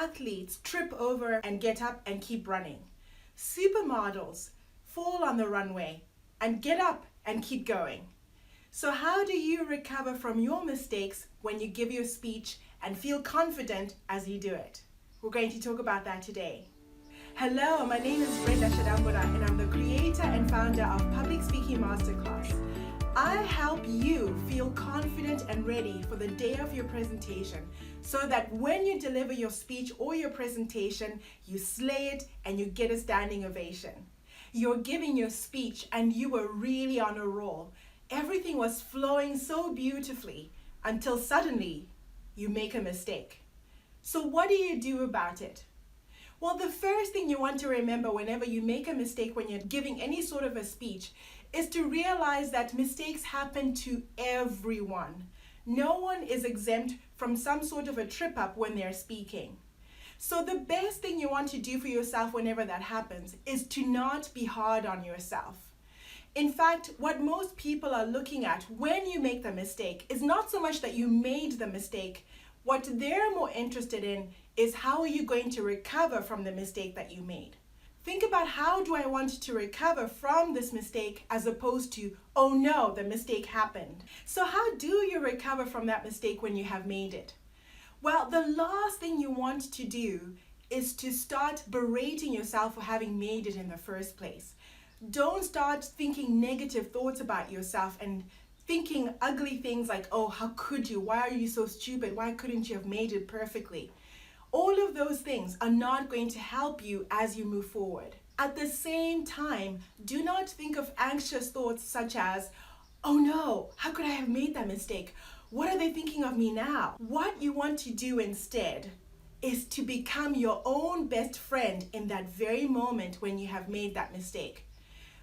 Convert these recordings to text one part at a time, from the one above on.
athletes trip over and get up and keep running. Supermodels fall on the runway and get up and keep going. So how do you recover from your mistakes when you give your speech and feel confident as you do it? We're going to talk about that today. Hello, my name is Brenda Shadambura and I'm the creator and founder of Public Speaking Masterclass. I help you feel confident and ready for the day of your presentation so that when you deliver your speech or your presentation, you slay it and you get a standing ovation. You're giving your speech and you were really on a roll. Everything was flowing so beautifully until suddenly you make a mistake. So what do you do about it? Well, the first thing you want to remember whenever you make a mistake when you're giving any sort of a speech is to realize that mistakes happen to everyone. No one is exempt from some sort of a trip up when they're speaking. So the best thing you want to do for yourself whenever that happens is to not be hard on yourself. In fact, what most people are looking at when you make the mistake is not so much that you made the mistake. What they're more interested in is how are you going to recover from the mistake that you made. Think about how do I want to recover from this mistake as opposed to, oh no, the mistake happened. So how do you recover from that mistake when you have made it? Well, the last thing you want to do is to start berating yourself for having made it in the first place. Don't start thinking negative thoughts about yourself and thinking ugly things like, oh, how could you? Why are you so stupid? Why couldn't you have made it perfectly? All of those things are not going to help you as you move forward. At the same time, do not think of anxious thoughts such as, oh no, how could I have made that mistake? What are they thinking of me now? What you want to do instead is to become your own best friend in that very moment when you have made that mistake.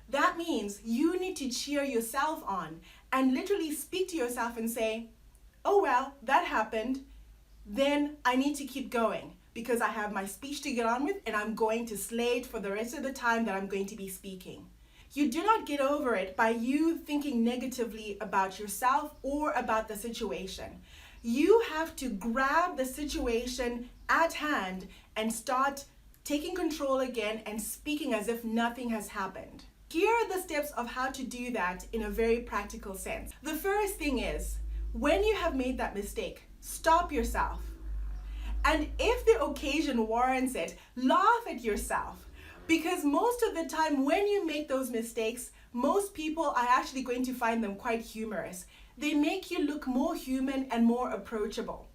That means you need to cheer yourself on and literally speak to yourself and say, oh well, that happened. Then I need to keep going because I have my speech to get on with and I'm going to slay it for the rest of the time that I'm going to be speaking. You do not get over it by you thinking negatively about yourself or about the situation. You have to grab the situation at hand and start taking control again and speaking as if nothing has happened. Here are the steps of how to do that in a very practical sense. The first thing is, when you have made that mistake, stop yourself. And if the occasion warrants it, laugh at yourself. Because most of the time when you make those mistakes, most people are actually going to find them quite humorous. They make you look more human and more approachable.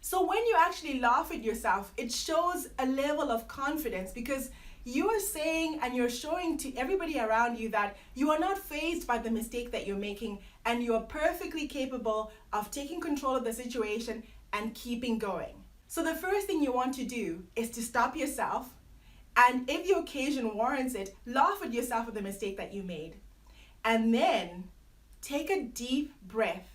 So when you actually laugh at yourself, it shows a level of confidence because you are saying and you're showing to everybody around you that you are not fazed by the mistake that you're making and you are perfectly capable of taking control of the situation and keeping going. So the first thing you want to do is to stop yourself, and if the occasion warrants it, laugh at yourself at the mistake that you made. And then take a deep breath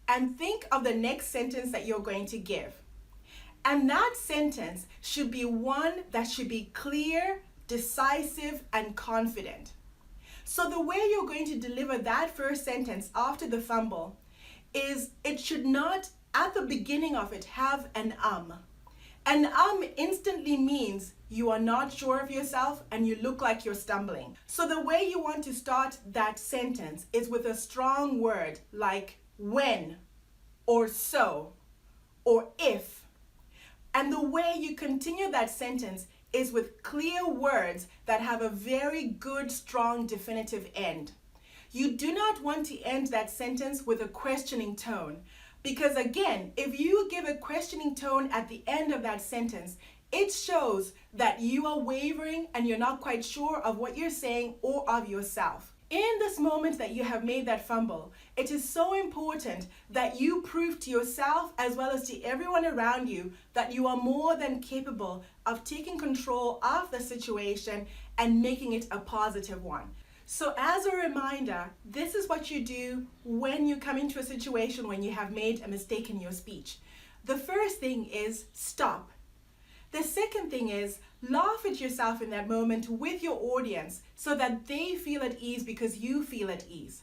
and think of the next sentence that you're going to give. And that sentence should be one that should be clear, decisive, and confident. So the way you're going to deliver that first sentence after the fumble is it should not, at the beginning of it, have an An instantly means you are not sure of yourself and you look like you're stumbling. So the way you want to start that sentence is with a strong word like when, or so, or if. And the way you continue that sentence is with clear words that have a very good, strong, definitive end. You do not want to end that sentence with a questioning tone. Because again, if you give a questioning tone at the end of that sentence, it shows that you are wavering and you're not quite sure of what you're saying or of yourself. In this moment that you have made that fumble, it is so important that you prove to yourself as well as to everyone around you that you are more than capable of taking control of the situation and making it a positive one. So as a reminder, this is what you do when you come into a situation when you have made a mistake in your speech. The first thing is stop. The second thing is laugh at yourself in that moment with your audience so that they feel at ease because you feel at ease.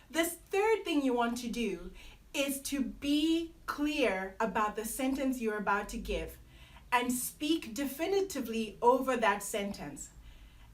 This third thing you want to do is to be clear about the sentence you're about to give and speak definitively over that sentence.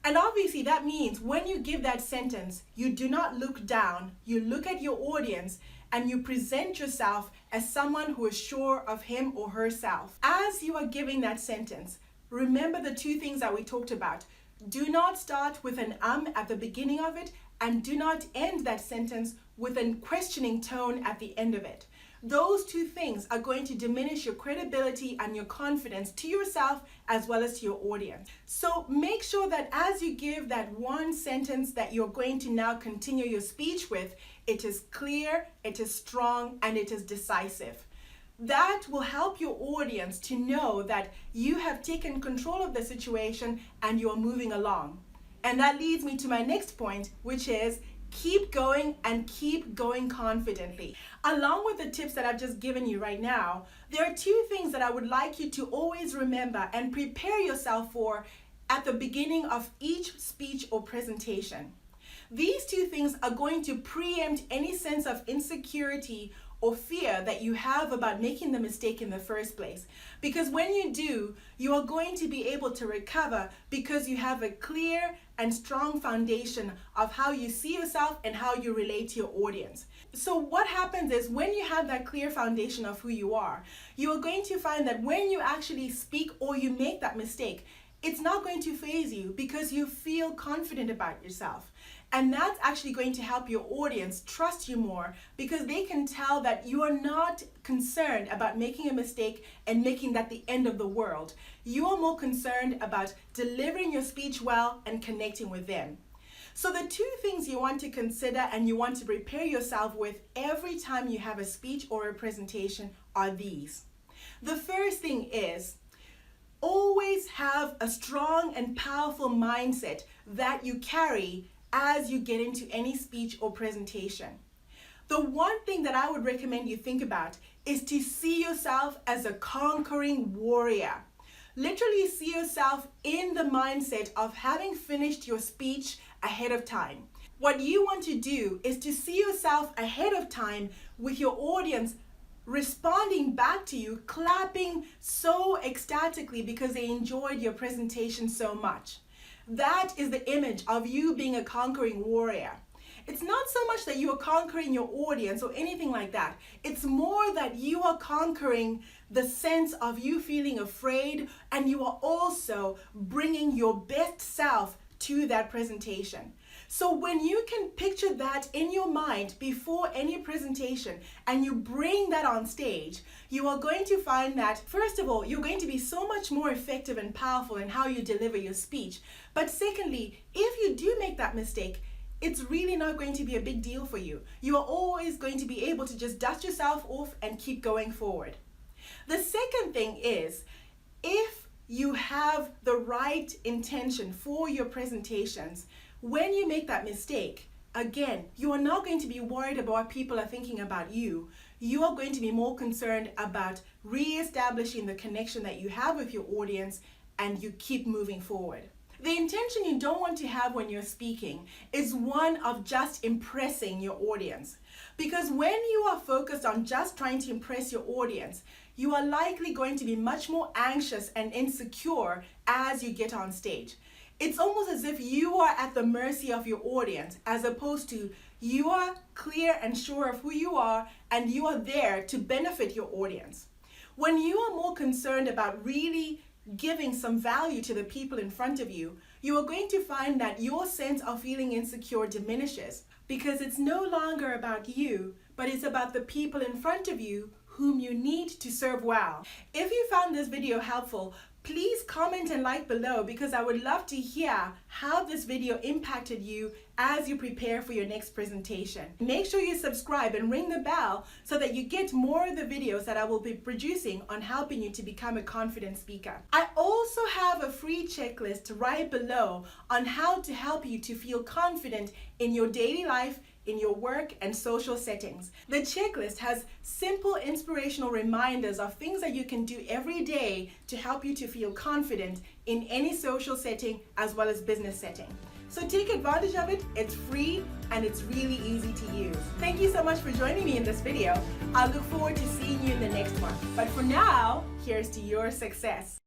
And obviously that means when you give that sentence, you do not look down, you look at your audience and you present yourself as someone who is sure of him or herself. As you are giving that sentence, remember the two things that we talked about. Do not start with an at the beginning of it, and do not end that sentence with a questioning tone at the end of it. Those two things are going to diminish your credibility and your confidence to yourself as well as to your audience. So make sure that as you give that one sentence that you're going to now continue your speech with, it is clear, it is strong, and it is decisive. That will help your audience to know that you have taken control of the situation and you're moving along. And that leads me to my next point, which is keep going and keep going confidently. Along with the tips that I've just given you right now, there are two things that I would like you to always remember and prepare yourself for at the beginning of each speech or presentation. These two things are going to preempt any sense of insecurity or fear that you have about making the mistake in the first place. Because when you do, you are going to be able to recover because you have a clear and strong foundation of how you see yourself and how you relate to your audience. So what happens is when you have that clear foundation of who you are going to find that when you actually speak or you make that mistake, it's not going to faze you because you feel confident about yourself. And that's actually going to help your audience trust you more because they can tell that you are not concerned about making a mistake and making that the end of the world. You are more concerned about delivering your speech well and connecting with them. So the two things you want to consider and you want to prepare yourself with every time you have a speech or a presentation are these. The first thing is always have a strong and powerful mindset that you carry as you get into any speech or presentation. The one thing that I would recommend you think about is to see yourself as a conquering warrior. Literally see yourself in the mindset of having finished your speech ahead of time. What you want to do is to see yourself ahead of time with your audience responding back to you, clapping so ecstatically because they enjoyed your presentation so much. That is the image of you being a conquering warrior. It's not so much that you are conquering your audience or anything like that. It's more that you are conquering the sense of you feeling afraid, and you are also bringing your best self to that presentation. So when you can picture that in your mind before any presentation and you bring that on stage, you are going to find that, first of all, you're going to be so much more effective and powerful in how you deliver your speech. But secondly, if you do make that mistake, it's really not going to be a big deal for you. You are always going to be able to just dust yourself off and keep going forward. The second thing is, if you have the right intention for your presentations, when you make that mistake, again, you are not going to be worried about what people are thinking about you. You are going to be more concerned about re-establishing the connection that you have with your audience, and you keep moving forward. The intention you don't want to have when you're speaking is one of just impressing your audience. Because when you are focused on just trying to impress your audience, you are likely going to be much more anxious and insecure as you get on stage. It's almost as if you are at the mercy of your audience, as opposed to you are clear and sure of who you are and you are there to benefit your audience. When you are more concerned about really giving some value to the people in front of you, you are going to find that your sense of feeling insecure diminishes because it's no longer about you, but it's about the people in front of you whom you need to serve well. If you found this video helpful, please comment and like below because I would love to hear how this video impacted you as you prepare for your next presentation. Make sure you subscribe and ring the bell so that you get more of the videos that I will be producing on helping you to become a confident speaker. I also have a free checklist right below on how to help you to feel confident in your daily life, in your work and social settings. The checklist has simple inspirational reminders of things that you can do every day to help you to feel confident in any social setting as well as business setting. So take advantage of it. It's free and it's really easy to use. Thank you so much for joining me in this video. I look forward to seeing you in the next one. But for now, here's to your success.